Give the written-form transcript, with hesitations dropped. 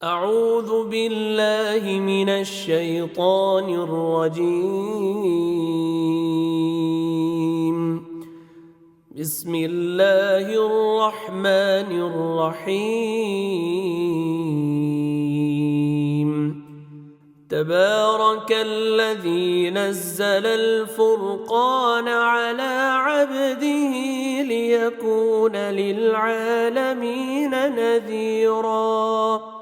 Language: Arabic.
أعوذ بالله من الشيطان الرجيم. بسم الله الرحمن الرحيم. تبارك الذي نزل الفرقان على عبده ليكون للعالمين نذيراً